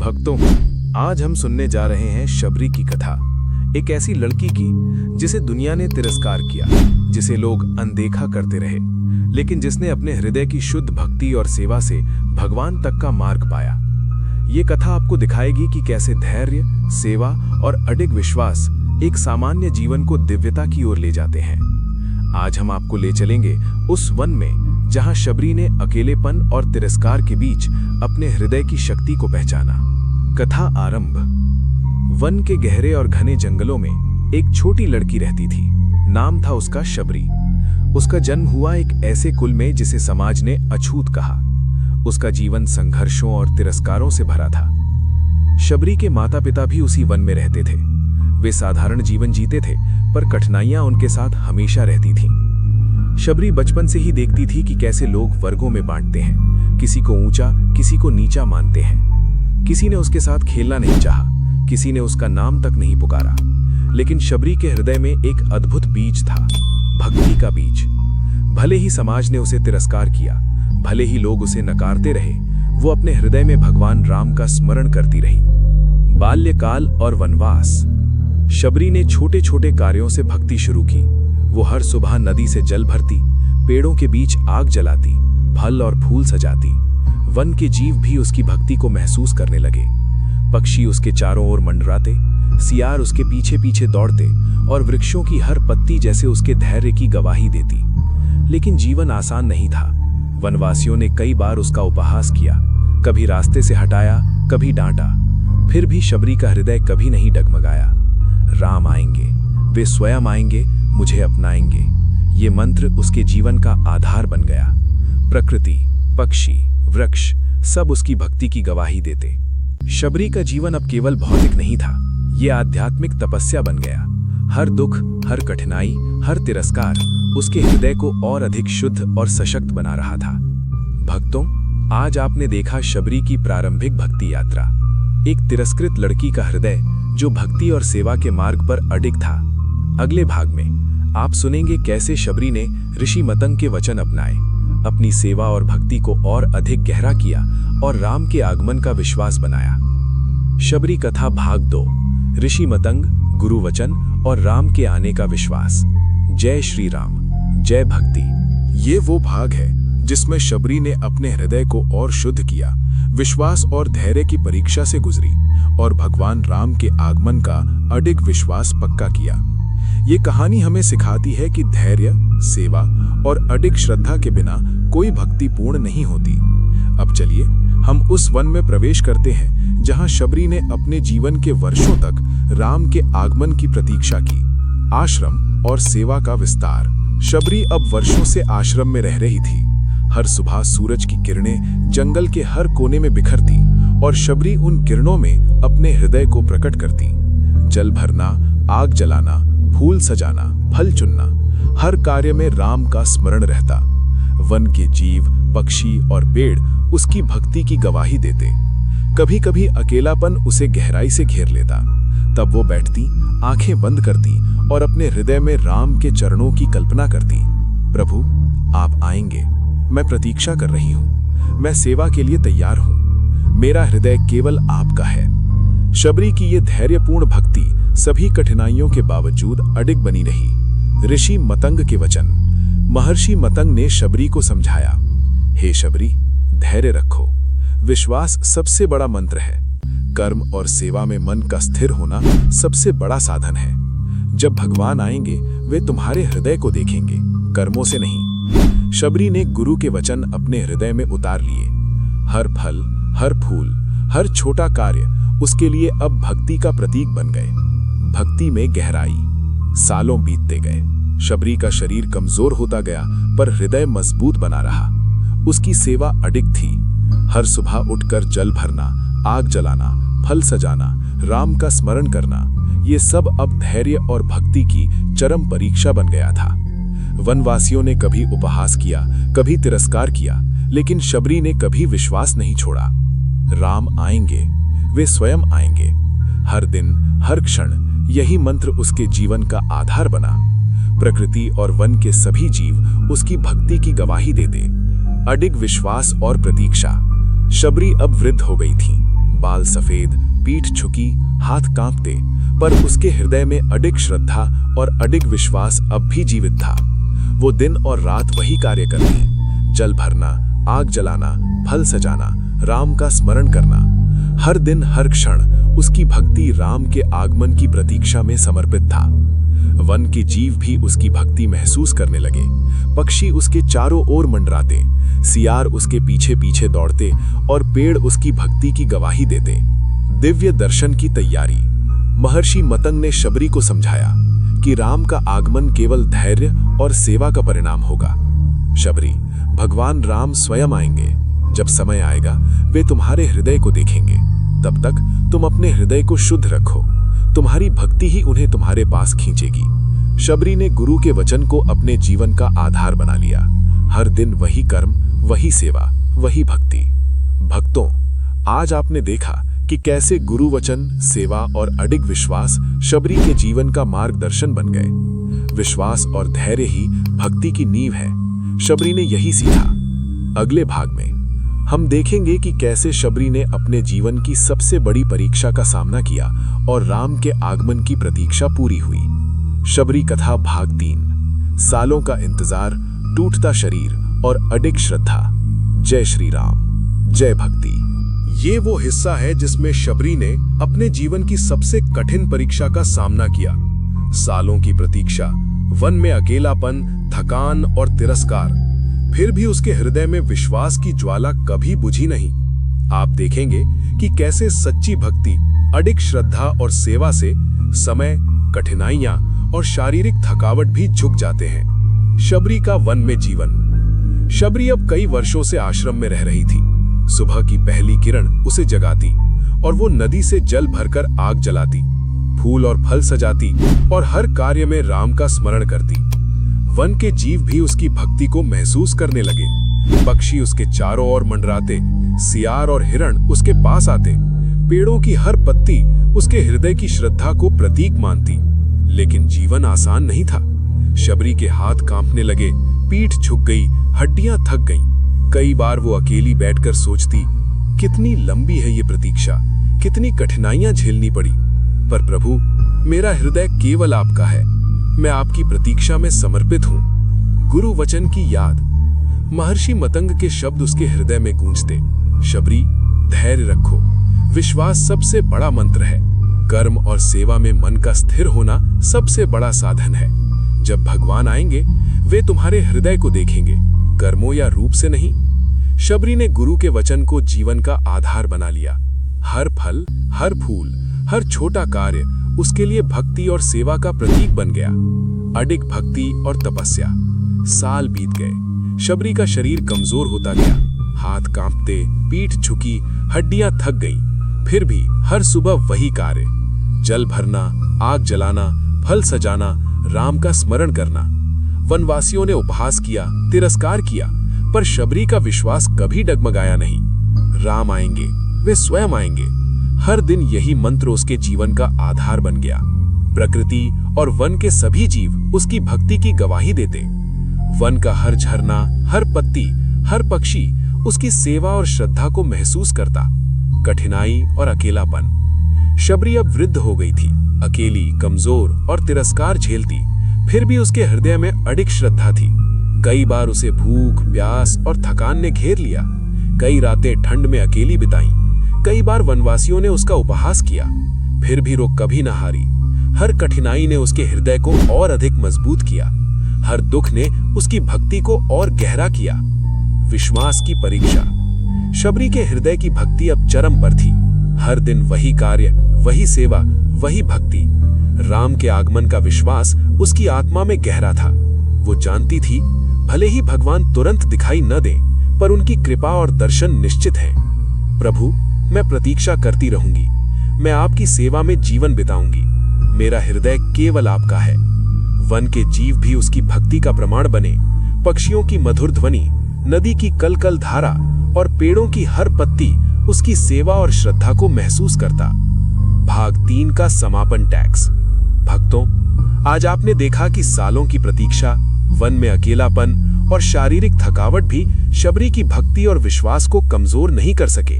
भक्तों, आज हम सुनने जा रहे हैं शबरी की कथा। एक ऐसी लड़की की जिसे दुनिया ने तिरस्कार किया, जिसे लोग अनदेखा करते रहे, लेकिन जिसने अपने हृदय की शुद्ध भक्ति और सेवा से भगवान तक का मार्ग पाया। ये कथा आपको दिखाएगी कि कैसे धैर्य, सेवा और अडिग विश्वास एक सामान्य जीवन को दिव्यता की ओर ले जाते हैं। आज हम आपको ले चलेंगे उस वन में जहां शबरी ने अकेलेपन और तिरस्कार के बीच अपने हृदय की शक्ति को पहचाना। कथा आरंभ। वन के गहरे और घने जंगलों में एक छोटी लड़की रहती थी। नाम था उसका शबरी। उसका जन्म हुआ एक ऐसे कुल में जिसे समाज ने अछूत कहा। उसका जीवन संघर्षों और तिरस्कारों से भरा था। शबरी के माता पिता भी उसी वन में रहते थे। वे साधारण जीवन जीते थे, पर कठिनाइयां उनके साथ हमेशा रहती थीं। शबरी बचपन से ही देखती थी कि कैसे लोग वर्गों में बांटते हैं, किसी को ऊंचा, किसी को नीचा मानते हैं। किसी ने उसके साथ खेलना नहीं चाहा, किसी ने उसका नाम तक नहीं पुकारा। लेकिन शबरी के हृदय में एक अद्भुत बीज था, भक्ति का बीज। भले ही समाज ने उसे तिरस्कार किया, भले ही लोग उसे नकारते रहे, वो अपने हृदय में भगवान राम का स्मरण करती रही। बाल्यकाल और वनवास। शबरी ने छोटे छोटे कार्यों से भक्ति शुरू की। वो हर सुबह नदी से जल भरती, पेड़ों के बीच आग जलाती, फल और फूल सजाती। वन के जीव भी उसकी भक्ति को महसूस करने लगे। पक्षी उसके चारों ओर मंडराते, सियार उसके पीछे पीछे दौड़ते और वृक्षों की हर पत्ती जैसे उसके धैर्य की गवाही देती। लेकिन जीवन आसान नहीं था। वनवासियों ने कई बार उसका उपहास किया, कभी रास्ते से हटाया, कभी डांटा। फिर भी शबरी का हृदय कभी नहीं डगमगाया। राम आएंगे, वे स्वयं आएंगे, मुझे अपनाएंगे। ये मंत्र उसके जीवन का आधार बन गया। प्रकृति, पक्षी, वृक्ष सब उसकी भक्ति की गवाही देते। शबरी का जीवन अब केवल भौतिक नहीं था, ये आध्यात्मिक तपस्या बन गया। हर दुख, हर कठिनाई, हर तिरस्कार उसके हृदय को और अधिक शुद्ध और सशक्त बना रहा था। भक्तों, आज आपने देखा शबरी की प्रारंभिक भक्ति यात्रा, एक तिरस्कृत लड़की का हृदय जो भक्ति और सेवा के मार्ग पर अडिग था। अगले भाग में आप सुनेंगे कैसे शबरी ने ऋषि मतंग के वचन अपनाए, अपनी सेवा और भक्ति को और अधिक गहरा किया और राम के आगमन का विश्वास बनाया। शबरी कथा भाग 2। ऋषि मतंग, गुरु वचन और राम के आने का विश्वास। जय श्री राम, जय भक्ति। ये वो भाग है जिसमें शबरी ने अपने हृदय को और शुद्ध किया, विश्वास और धैर्य की परीक्षा से गुजरी और भगवान राम के आगमन का अडिग विश्वास पक्का किया। ये कहानी हमें सिखाती है कि धैर्य, सेवा और अडिग श्रद्धा के बिना कोई भक्ति पूर्ण नहीं होती। अब चलिए हम उस वन में प्रवेश करते हैं जहां शबरी ने अपने जीवन के वर्षों तक राम के आगमन की प्रतीक्षा की। आश्रम और सेवा का विस्तार। शबरी अब वर्षों से आश्रम में रह रही थी। हर सुबह सूरज की किरणें जंगल के हर कोने में बिखरती और शबरी उन किरणों में अपने हृदय को प्रकट करती। जल भरना, आग जलाना, फूल सजाना, फल चुनना, हर कार्य में राम का स्मरण रहता। वन के जीव, पक्षी और पेड़ उसकी भक्ति की गवाही देते। कभी कभी अकेलापन उसे गहराई से घेर लेता। तब वो बैठती, आंखें बंद करती और अपने हृदय में राम के चरणों की कल्पना करती। प्रभु, आप आएंगे, मैं प्रतीक्षा कर रही हूँ, मैं सेवा के लिए तैयार हूँ, मेरा हृदय केवल आपका है। शबरी की ये धैर्यपूर्ण भक्ति सभी कठिनाइयों के बावजूद अडिग बनी रही। ऋषि मतंग के वचन। महर्षि मतंग ने शबरी को समझाया, हे शबरी, धैर्य रखो, विश्वास सबसे बड़ा मंत्र है। कर्म और सेवा में मन का स्थिर होना सबसे बड़ा साधन है। जब भगवान आएंगे, वे तुम्हारे हृदय को देखेंगे, कर्मों से नहीं। शबरी ने गुरु के वचन अपने हृदय में उतार लिए। हर फल, हर फूल, हर छोटा कार्य उसके लिए अब भक्ति का प्रतीक बन गए। भक्ति में गहराई। सालों बीतते गए। शबरी का शरीर कमजोर होता गया, पर हृदय मजबूत बना रहा। उसकी सेवा अडिग थी। हर सुबह उठकर जल भरना, आग जलाना, फल सजाना, राम का स्मरण करना, ये सब अब धैर्य और भक्ति की चरम परीक्षा बन गया था। वनवासियों ने कभी उपहास किया, कभी तिरस्कार किया, लेकिन शबरी ने कभी विश्वास नहीं छोड़ा। राम आएंगे, वे स्वयं आएंगे। हर दिन, हर क्षण यही मंत्र उसके जीवन का आधार बना। प्रकृति और वन के सभी जीव उसकी भक्ति की गवाही देते। अडिग विश्वास और प्रतीक्षा। शबरी अब वृद्ध हो गई थी, बाल सफेद, पीठ झुकी, हाथ कांपते, पर उसके हृदय में अडिग श्रद्धा और अडिग विश्वास अब भी जीवित था। वो दिन और रात वही कार्य करती, जल भरना, आग जलाना, फल सजाना, राम का स्मरण करना। हर दिन हर क्षण उसकी भक्ति राम के आगमन की प्रतीक्षा में समर्पित था। वन के जीव भी उसकी भक्ति महसूस करने लगे। पक्षी उसके चारों ओर मंडराते, सियार उसके पीछे पीछे दौड़ते और पेड़ उसकी भक्ति की गवाही देते। दिव्य दर्शन की तैयारी। महर्षि मतंग ने शबरी को समझाया कि राम का आगमन केवल धैर्य और सेवा का परिणाम होगा। शबरी, भगवान राम स्वयं आएंगे। जब समय आएगा वे तुम्हारे हृदय को देखेंगे। तब तक तुम अपने हृदय को शुद्ध रखो। तुम्हारी भक्ति ही उन्हें तुम्हारे पास खींचेगी। शबरी ने गुरु के वचन को अपने जीवन का आधार बना लिया। हर दिन वही कर्म, वही सेवा, वही भक्ति। भक्तों, आज आपने देखा कि कैसे गुरु वचन, सेवा और अडिग विश्वास शबरी के जीवन का मार्गदर्शन बन गए। विश्वास और धैर्य ही भक्ति की नींव है। शबरी ने यही सीखा। अगले भाग में हम देखेंगे कि कैसे शबरी ने अपने जीवन की सबसे बड़ी परीक्षा का सामना किया और राम के आगमन की प्रतीक्षा पूरी हुई। शबरी कथा भाग 3। सालों का इंतजार, टूटता शरीर और अडिग श्रद्धा। जय श्री राम, जय भक्ति। ये वो हिस्सा है जिसमें शबरी ने अपने जीवन की सबसे कठिन परीक्षा का सामना किया। सालों की प्रतीक्षा, वन में अकेलापन, थकान और तिरस्कार। फिर भी उसके हृदय में विश्वास की ज्वाला कभी बुझी नहीं। आप देखेंगे कि कैसे सच्ची भक्ति, अडिग श्रद्धा और सेवा से समय, कठिनाइयां और शारीरिक थकावट भी झुक जाते हैं। शबरी का वन में जीवन। शबरी अब कई वर्षों से आश्रम में रह रही थी। सुबह की पहली किरण उसे जगाती और वो नदी से जल भरकर आग जलाती, फूल और फल सजाती और हर कार्य में राम का स्मरण करती। वन के जीव भी उसकी भक्ति को महसूस करने लगे। पक्षी उसके चारों ओर मंडराते, सियार और हिरण उसके पास आते, पेड़ों की हर पत्ती उसके हृदय की श्रद्धा को प्रतीक मानती। लेकिन जीवन आसान नहीं था। शबरी के हाथ कांपने लगे, पीठ झुक गई, हड्डियां थक गईं। कई बार वो अकेली बैठकर सोचती, कितनी लंबी है ये प्रतीक्षा, कितनी कठिनाइयां झेलनी पड़ी। पर प्रभु, मेरा हृदय केवल आपका है। मैं आपकी प्रतीक्षा में समर्पित हूं। गुरु वचन की याद। महर्षि मतंग के शब्द उसके हृदय में गूंजते। शबरी, धैर्य रखो। विश्वास सबसे बड़ा मंत्र है। कर्म और सेवा में मन का स्थिर होना सबसे बड़ा साधन है। जब भगवान आएंगे वे तुम्हारे हृदय को देखेंगे, कर्मों या रूप से नहीं। शबरी ने गुरु के वचन को जीवन का आधार बना लिया। हर फल, हर फूल, हर छोटा कार्य उसके लिए भक्ति और सेवा का प्रतीक बन गया। अडिग भक्ति और तपस्या। साल बीत गए। शबरी का शरीर कमजोर होता गया। हाथ कांपते, पीठ झुकी, हड्डियां थक गईं। फिर भी हर सुबह वही कार्य, जल भरना, आग जलाना, फल सजाना, राम का स्मरण करना। वनवासियों ने उपहास किया, तिरस्कार किया, पर शबरी का विश्वास कभी डगमगाया नहीं। राम आएंगे, वे स्वयं आएंगे। हर दिन यही मंत्र उसके जीवन का आधार बन गया। प्रकृति और वन के सभी जीव उसकी भक्ति की गवाही देते। वन का हर झरना, हर पत्ती, हर पक्षी उसकी सेवा और श्रद्धा को महसूस करता। कठिनाई और अकेलापन। शबरी अब वृद्ध हो गई थी, अकेली, कमजोर और तिरस्कार झेलती। फिर भी उसके हृदय में अडिग श्रद्धा थी। कई बार उसे भूख, प्यास और थकान ने घेर लिया। कई रातें ठंड में अकेली बिताई। कई बार वनवासियों ने उसका उपहास किया। फिर भी वो कभी न हारी। हर कठिनाई ने उसके हृदय को और अधिक मजबूत किया। हर दुख ने उसकी भक्ति को और गहरा किया। विश्वास की परीक्षा। शबरी के हृदय की भक्ति अब चरम पर थी। हर दिन वही कार्य, वही सेवा, वही भक्ति। राम के आगमन का विश्वास उसकी आत्मा में गहरा था। वो जानती थी, भले ही भगवान तुरंत दिखाई न दे, पर उनकी कृपा और दर्शन निश्चित है। प्रभु, मैं प्रतीक्षा करती रहूंगी। मैं आपकी सेवा में जीवन बिताऊंगी। मेरा हृदय केवल आपका है। वन के जीव भी उसकी भक्ति का प्रमाण बने। पक्षियों की मधुर ध्वनि, नदी की कलकल धारा और पेड़ों की हर पत्ती उसकी सेवा और श्रद्धा को महसूस करता। भाग 3 का समापन टैक्स। भक्तों, आज आपने देखा कि सालों की प्रतीक्षा, वन में अकेलापन और शारीरिक थकावट भी शबरी की भक्ति और विश्वास को कमजोर नहीं कर सके।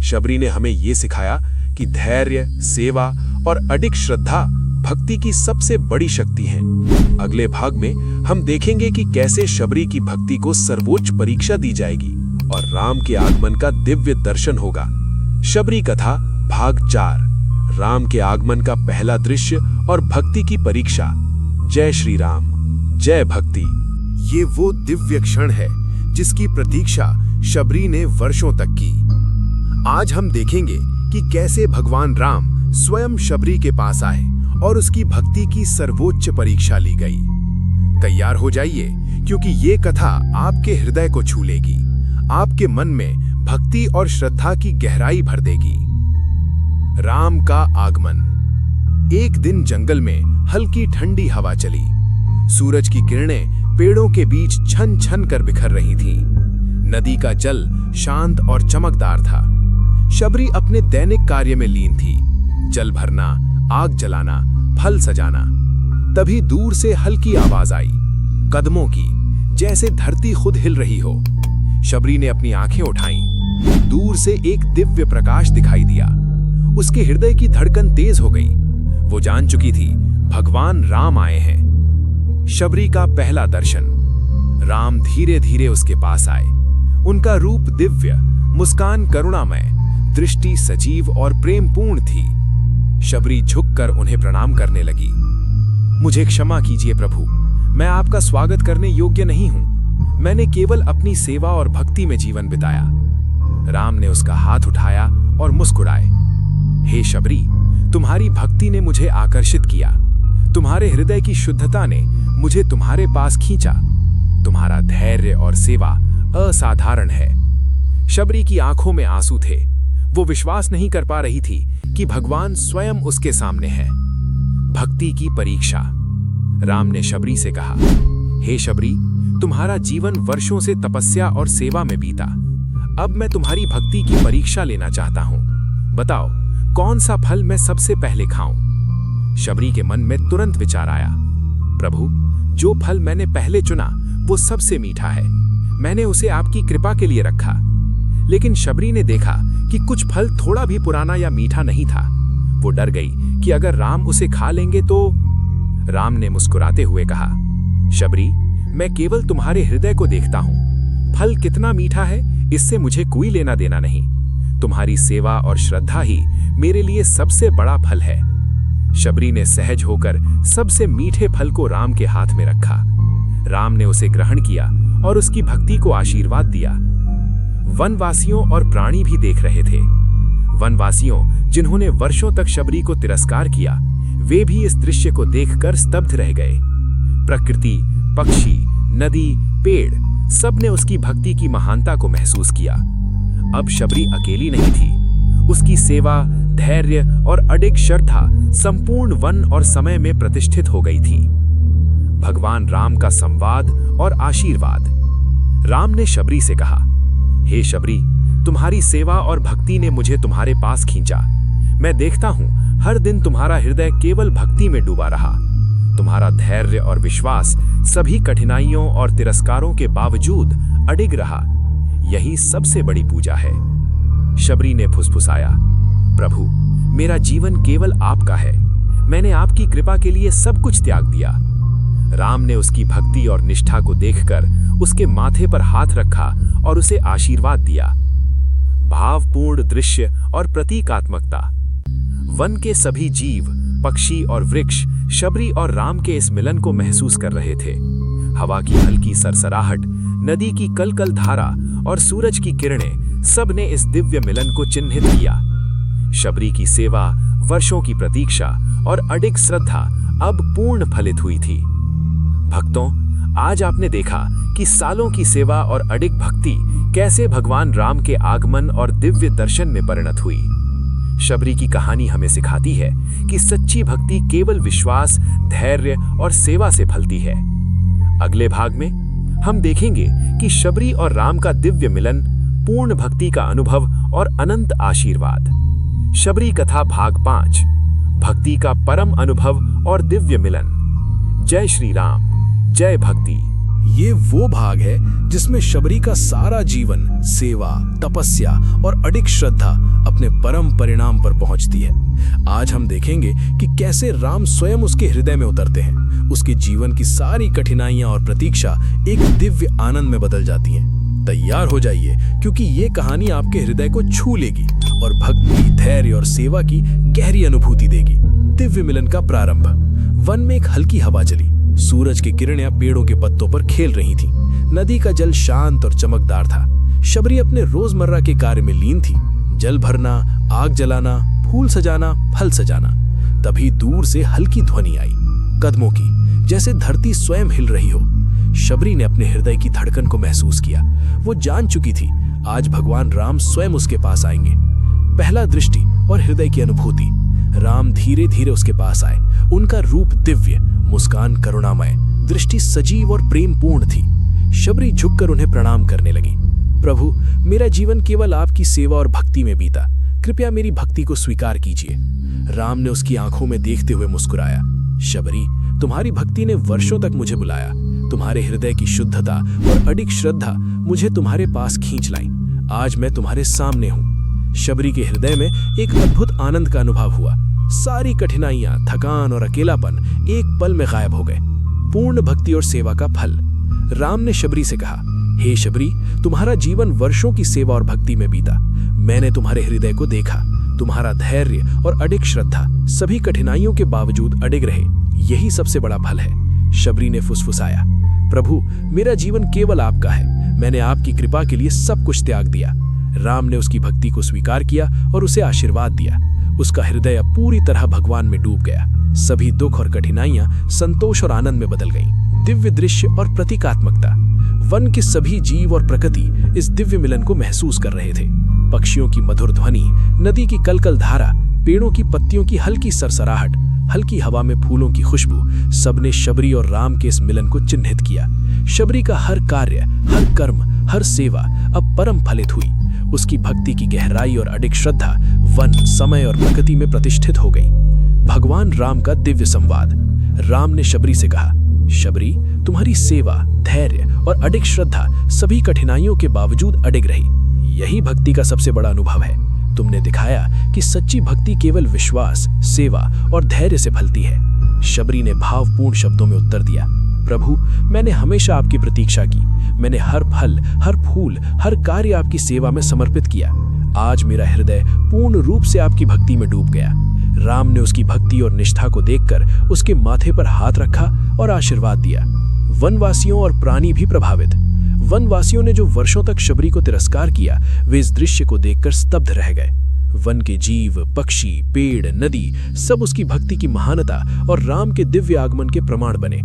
शबरी ने हमें ये सिखाया कि धैर्य, सेवा और अडिग श्रद्धा भक्ति की सबसे बड़ी शक्ति है। अगले भाग में हम देखेंगे कि कैसे शबरी की भक्ति को सर्वोच्च परीक्षा दी जाएगी और राम के आगमन का दिव्य दर्शन होगा। शबरी कथा भाग 4, राम के आगमन का पहला दृश्य और भक्ति की परीक्षा। जय श्री राम, जय भक्ति। ये वो दिव्य क्षण है जिसकी प्रतीक्षा शबरी ने वर्षों तक की। आज हम देखेंगे कि कैसे भगवान राम स्वयं शबरी के पास आए और उसकी भक्ति की सर्वोच्च परीक्षा ली गई। तैयार हो जाइए, क्योंकि ये कथा आपके हृदय को छू लेगी, आपके मन में भक्ति और श्रद्धा की गहराई भर देगी। राम का आगमन। एक दिन जंगल में हल्की ठंडी हवा चली। सूरज की किरणें पेड़ों के बीच छन छन कर बिखर रही थीं। नदी का जल शांत और चमकदार था। शबरी अपने दैनिक कार्य में लीन थी, जल भरना, आग जलाना, फल सजाना। तभी दूर से हल्की आवाज आई, कदमों की, जैसे धरती खुद हिल रही हो। शबरी ने अपनी आंखें उठाईं। दूर से एक दिव्य प्रकाश दिखाई दिया। उसके हृदय की धड़कन तेज हो गई। वो जान चुकी थी भगवान राम आए हैं। शबरी का पहला दर्शन। राम धीरे धीरे उसके पास आए। उनका रूप दिव्य, मुस्कान करुणामय, दृष्टि सजीव और प्रेमपूर्ण थी। शबरी झुककर उन्हें प्रणाम करने लगी। मुझे क्षमा कीजिए प्रभु, मैं आपका स्वागत करने योग्य नहीं हूं। मैंने केवल अपनी सेवा और भक्ति में जीवन बिताया। राम ने उसका हाथ उठाया और मुस्कुराए। हे शबरी, तुम्हारी भक्ति ने मुझे आकर्षित किया। तुम्हारे हृदय की शुद्धता ने मुझे तुम्हारे पास खींचा। तुम्हारा धैर्य और सेवा असाधारण है। शबरी की आंखों में आंसू थे। वो विश्वास नहीं कर पा रही थी कि भगवान स्वयं उसके सामने है। भक्ति की परीक्षा। राम ने शबरी से कहा, हे शबरी, तुम्हारा जीवन वर्षों से तपस्या और सेवा में बीता। अब मैं तुम्हारी भक्ति की परीक्षा लेना चाहता हूं। बताओ, कौन सा फल मैं सबसे पहले खाऊं? शबरी के मन में तुरंत विचार आया, प्रभु, जो फल मैंने पहले चुना वो सबसे मीठा है। मैंने उसे आपकी कृपा के लिए रखा। लेकिन शबरी ने देखा कि कुछ फल थोड़ा भी पुराना या मीठा नहीं था। वो डर गई कि अगर राम उसे खा लेंगे तो। राम ने मुस्कुराते हुए कहा, शबरी, मैं केवल तुम्हारे हृदय को देखता हूं। फल कितना मीठा है इससे मुझे कोई लेना देना नहीं। तुम्हारी सेवा और श्रद्धा ही मेरे लिए सबसे बड़ा फल है। शबरी ने सहज होकर सबसे मीठे फल को राम के हाथ में रखा। राम ने उसे ग्रहण किया और उसकी भक्ति को आशीर्वाद दिया। वनवासियों और प्राणी भी देख रहे थे। वनवासियों, जिन्होंने वर्षों तक शबरी को तिरस्कार किया, वे भी इस दृश्य को देखकर स्तब्ध रह गए। प्रकृति, पक्षी, नदी, पेड़, सब ने उसकी भक्ति की महानता को महसूस किया। अब शबरी अकेली नहीं थी। उसकी सेवा, धैर्य और अडिग श्रद्धा संपूर्ण वन और समय में प्रतिष्ठित हो गई थी। भगवान राम का संवाद और आशीर्वाद। राम ने शबरी से कहा, हे शबरी, तुम्हारी सेवा और भक्ति ने मुझे तुम्हारे पास खींचा। मैं देखता हूं हर दिन तुम्हारा हृदय केवल भक्ति में डूबा रहा। तुम्हारा धैर्य और विश्वास सभी कठिनाइयों और तिरस्कारों के बावजूद अडिग रहा। यही सबसे बड़ी पूजा है। शबरी ने फुसफुसाया, प्रभु, मेरा जीवन केवल आपका है। मैंने आपकी कृपा के लिए सब कुछ त्याग दिया। राम ने उसकी भक्ति और निष्ठा को देखकर उसके माथे पर हाथ रखा और उसे आशीर्वाद दिया। भावपूर्ण दृश्य और प्रतीकात्मकता। वन के सभी जीव, पक्षी और वृक्ष शबरी और राम के इस मिलन को महसूस कर रहे थे। हवा की हल्की सरसराहट, नदी की कलकल धारा और सूरज की किरणें, सब ने इस दिव्य मिलन को चिन्हित किया। शबरी की सेवा, वर्षों की प्रतीक्षा और अडिग श्रद्धा अब पूर्ण फलित हुई थी। भक्तों, आज आपने देखा कि सालों की सेवा और अडिग भक्ति कैसे भगवान राम के आगमन और दिव्य दर्शन में परिणत हुई। शबरी की कहानी हमें सिखाती है कि सच्ची भक्ति केवल विश्वास, धैर्य और सेवा से फलती है। अगले भाग में हम देखेंगे कि शबरी और राम का दिव्य मिलन, पूर्ण भक्ति का अनुभव और अनंत आशीर्वाद। शबरी कथा भाग 5, भक्ति का परम अनुभव और दिव्य मिलन। जय श्री राम, जय भक्ति। ये वो भाग है जिसमें शबरी का सारा जीवन सेवा, तपस्या और अडिग श्रद्धा अपने परम परिणाम पर पहुंचती है। आज हम देखेंगे कि कैसे राम स्वयं उसके हृदय में उतरते हैं। उसके जीवन की सारी कठिनाइयां और प्रतीक्षा एक दिव्य आनंद में बदल जाती हैं। तैयार हो जाइए, क्योंकि ये कहानी आपके हृदय को छू लेगी और भक्ति, धैर्य और सेवा की गहरी अनुभूति देगी। दिव्य मिलन का प्रारंभ। वन में एक हल्की हवा चली। सूरज की किरणें पेड़ों के पत्तों पर खेल रही थीं। नदी का जल शांत और चमकदार था। शबरी अपने रोजमर्रा के कार्य में लीन थी। जल भरना, आग जलाना, फूल सजाना, फल सजाना। तभी दूर से हल्की ध्वनि आई, कदमों की, जैसे धरती स्वयं हिल रही हो। शबरी ने अपने हृदय की धड़कन को महसूस किया। वो जान चुकी थी आज भगवान राम स्वयं उसके पास आएंगे। पहला दृष्टि और हृदय की अनुभूति। राम धीरे धीरे उसके पास आए। उनका रूप दिव्य, मुस्कान करुणामय, दृष्टि सजीव और प्रेमपूर्ण थी। शबरी झुककर उन्हें प्रणाम करने लगी। प्रभु, मेरा जीवन केवल आपकी सेवा और भक्ति में बीता। कृपया मेरी भक्ति को स्वीकार कीजिए। राम ने उसकी आंखों में देखते हुए मुस्कुराया। शबरी, तुम्हारी भक्ति ने वर्षों तक मुझे बुलाया। तुम्हारे हृदय की शुद्धता और अडिग श्रद्धा मुझे तुम्हारे पास खींच लाई। आज मैं तुम्हारे सामने हूँ। शबरी के हृदय में एक अद्भुत आनंद का अनुभव हुआ। सारी कठिनाइयां, थकान और अकेलापन एक पल में गायब हो गए। पूर्ण भक्ति और सेवा का फल। राम ने शबरी से कहा, हे शबरी, तुम्हारा जीवन वर्षों की सेवा और भक्ति में बीता। मैंने तुम्हारे हृदय को देखा। तुम्हारा धैर्य और अडिग श्रद्धा सभी कठिनाइयों के बावजूद अडिग रहे। यही सबसे बड़ा फल है। शबरी ने फुसफुसाया, प्रभु, मेरा जीवन केवल आपका है। मैंने आपकी कृपा के लिए सब कुछ त्याग दिया। राम ने उसकी भक्ति को स्वीकार किया और उसे आशीर्वाद दिया। उसका हृदय अब पूरी तरह भगवान में डूब गया। सभी दुख और कठिनाइयां संतोष और आनंद में बदल गईं। दिव्य दृश्य और प्रतीकात्मकता। वन के सभी जीव और प्रकृति इस दिव्य मिलन को महसूस कर रहे थे। पक्षियों की मधुर ध्वनि, नदी की कलकल धारा, पेड़ों की पत्तियों की हल्की सरसराहट, हल्की हवा में फूलों की खुशबू, सबने शबरी और राम के इस मिलन को चिन्हित किया। शबरी का हर कार्य, हर कर्म, हर सेवा अब परम फलित हुई। उसकी भक्ति की गहराई और अडिग श्रद्धा वन, समय और प्रकृति में प्रतिष्ठित हो गई। भगवान राम का दिव्य संवाद। राम ने शबरी से कहा, शबरी, तुम्हारी सेवा, धैर्य और अडिग श्रद्धा सभी कठिनाइयों के बावजूद अडिग रही। यही भक्ति का सबसे बड़ा अनुभव है। तुमने दिखाया कि सच्ची भक्ति केवल विश्वास, सेवा और धैर्य से फलती है। शबरी ने भावपूर्ण शब्दों में उत्तर दिया, प्रभु, मैंने हमेशा आपकी प्रतीक्षा की। मैंने हर फल, हर फूल, हर कार्य आपकी सेवा में समर्पित किया। आज मेरा हृदय पूर्ण रूप से आपकी भक्ति में डूब गया। राम ने उसकी भक्ति और निष्ठा को देखकर उसके माथे पर हाथ रखा और आशीर्वाद दिया। वनवासियों और प्राणी भी प्रभावित। वनवासियों ने जो वर्षों तक शबरी को तिरस्कार किया, वे इस दृश्य को देखकर स्तब्ध रह गए। वन के जीव, पक्षी, पेड़, नदी सब उसकी भक्ति की महानता और राम के दिव्य आगमन के प्रमाण बने।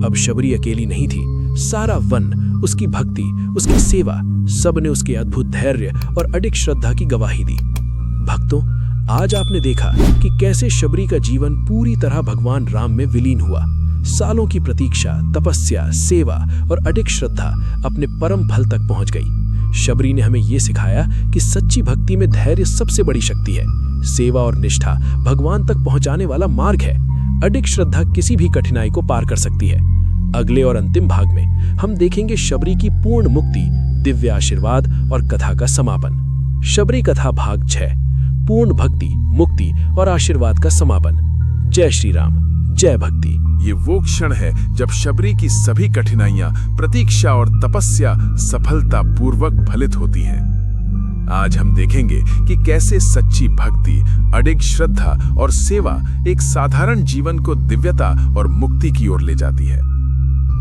अब शबरी अकेली नहीं थी। सारा वन उसकी भक्ति, उसकी सेवा, सब ने उसके अद्भुत धैर्य और अडिग श्रद्धा की गवाही दी। भक्तों, आज आपने देखा कि कैसे शबरी का जीवन पूरी तरह भगवान राम में विलीन हुआ। सालों की प्रतीक्षा, तपस्या, सेवा और अडिग श्रद्धा अपने परम फल तक पहुंच गई। शबरी ने हमें यह सिखाया कि सच्ची भक्ति में धैर्य सबसे बड़ी शक्ति है। सेवा और निष्ठा भगवान तक पहुंचाने वाला मार्ग है। अडिग श्रद्धा किसी भी कठिनाई को पार कर सकती है। अगले और अंतिम भाग में हम देखेंगे शबरी की पूर्ण मुक्ति, दिव्य आशीर्वाद और कथा का समापन। शबरी कथा भाग 6, पूर्ण भक्ति, मुक्ति और आशीर्वाद का समापन। जय श्री राम, जय भक्ति। ये वो क्षण है जब शबरी की सभी कठिनाइयां, प्रतीक्षा और तपस्या सफलता पूर्वक फलित होती हैं। आज हम देखेंगे कि कैसे सच्ची भक्ति, अडिग श्रद्धा और सेवा एक साधारण जीवन को दिव्यता और मुक्ति की ओर ले जाती है।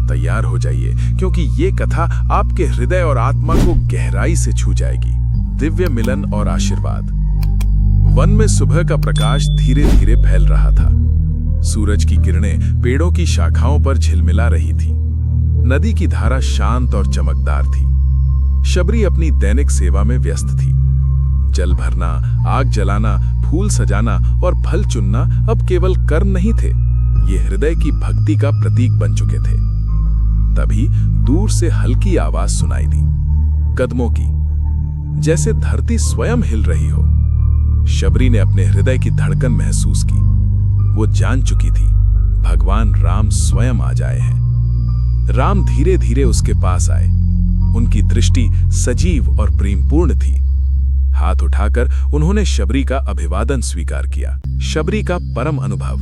तैयार हो जाइए, क्योंकि ये कथा आपके हृदय और आत्मा को गहराई से छू जाएगी। दिव्य मिलन और आशीर्वाद। वन में सुबह का प्रकाश धीरे धीरे फैल रहा था। सूरज की किरणें पेड़ों की शाखाओं पर झिलमिला रही थी। नदी की धारा शांत और चमकदार थी। शबरी अपनी दैनिक सेवा में व्यस्त थी। जल भरना, आग जलाना, फूल सजाना और फल चुनना अब केवल कर्म नहीं थे, ये हृदय की भक्ति का प्रतीक बन चुके थे। तभी दूर से हल्की आवाज सुनाई दी, कदमों की, जैसे धरती स्वयं हिल रही हो। शबरी ने अपने हृदय की धड़कन महसूस की। वो जान चुकी थी भगवान राम स्वयं आ जाए हैं। राम धीरे धीरे उसके पास आए। उनकी दृष्टि सजीव और प्रेमपूर्ण थी। हाथ उठाकर उन्होंने शबरी का अभिवादन स्वीकार किया। शबरी का परम अनुभव।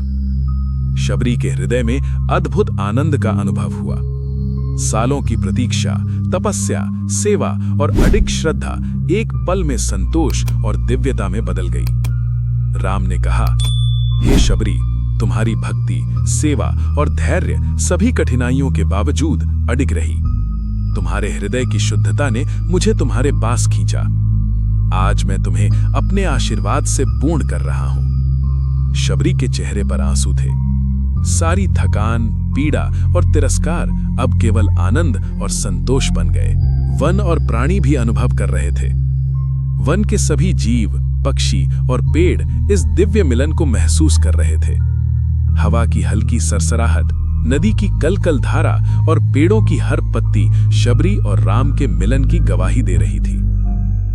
शबरी के हृदय में अद्भुत आनंद का अनुभव हुआ। सालों की प्रतीक्षा, तपस्या, सेवा और अडिग श्रद्धा एक पल में संतोष और दिव्यता में बदल गई। राम ने कहा, हे शबरी, तुम्हारी भक्ति, सेवा और धैर्य सभी कठिनाइयों के बावजूद अडिग रही। तुम्हारे हृदय की शुद्धता ने मुझे तुम्हारे पास खींचा। आज मैं तुम्हें अपने आशीर्वाद से पूर्ण कर रहा हूं। शबरी के चेहरे पर आंसू थे। सारी थकान, पीड़ा और तिरस्कार अब केवल आनंद और संतोष बन गए। वन और प्राणी भी अनुभव कर रहे थे। वन के सभी जीव, पक्षी और पेड़ इस दिव्य मिलन को महसूस कर रहे थे। हवा की हल्की सरसराहट, नदी की कलकल धारा और पेड़ों की हर पत्ती शबरी और राम के मिलन की गवाही दे रही थी।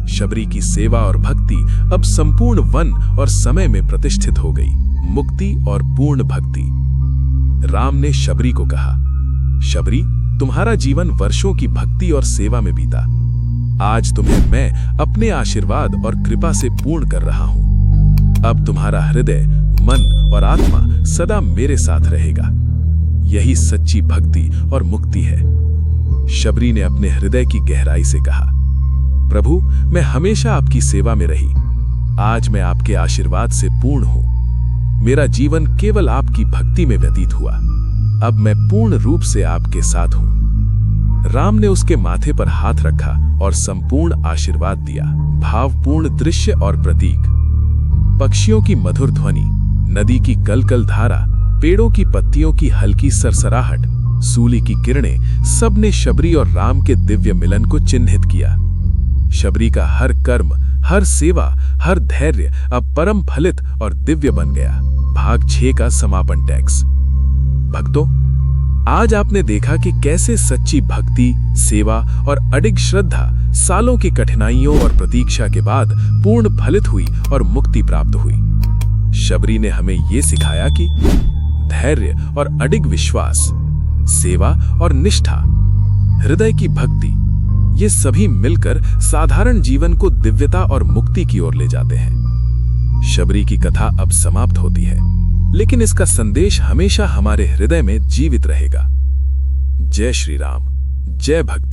शबरी की सेवा और भक्ति अब संपूर्ण वन और समय में प्रतिष्ठित हो गई। मुक्ति और पूर्ण भक्ति। राम ने शबरी को कहा, शबरी, तुम्हारा जीवन वर्षों की भक्ति और सेवा में बीता। आज तुम्हें मैं अपने आशीर्वाद और कृपा से पूर्ण कर रहा हूं। अब तुम्हारा हृदय, मन और आत्मा सदा मेरे साथ रहेगा। यही सच्ची भक्ति और मुक्ति है। शबरी ने अपने हृदय की गहराई से कहा, प्रभु, मैं हमेशा आपकी सेवा में रही। आज मैं आपके आशीर्वाद से पूर्ण हूं। मेरा जीवन केवल आपकी भक्ति में व्यतीत हुआ। अब मैं पूर्ण रूप से आपके साथ हूं। राम ने उसके माथे पर हाथ रखा और संपूर्ण आशीर्वाद दिया। भावपूर्ण दृश्य और प्रतीक। पक्षियों की मधुर ध्वनि, नदी की कलकल धारा, पेड़ों की पत्तियों की हल्की सरसराहट, सूली की किरणें, सब ने शबरी और राम के दिव्य मिलन को चिन्हित किया। शबरी का हर कर्म, हर सेवा, हर धैर्य अब परम फलित और दिव्य बन गया। भाग 6 का समापन टेक्स्ट। भक्तों, आज आपने देखा कि कैसे सच्ची भक्ति, सेवा और अडिग श्रद्धा सालों की कठिनाइयों और प्रतीक्षा के बाद पूर्ण फलित हुई और मुक्ति प्राप्त हुई। शबरी ने हमें ये सिखाया कि धैर्य और अडिग विश्वास, सेवा और निष्ठा, हृदय की भक्ति, ये सभी मिलकर साधारण जीवन को दिव्यता और मुक्ति की ओर ले जाते हैं। शबरी की कथा अब समाप्त होती है, लेकिन इसका संदेश हमेशा हमारे हृदय में जीवित रहेगा। जय श्री राम, जय भक्ति।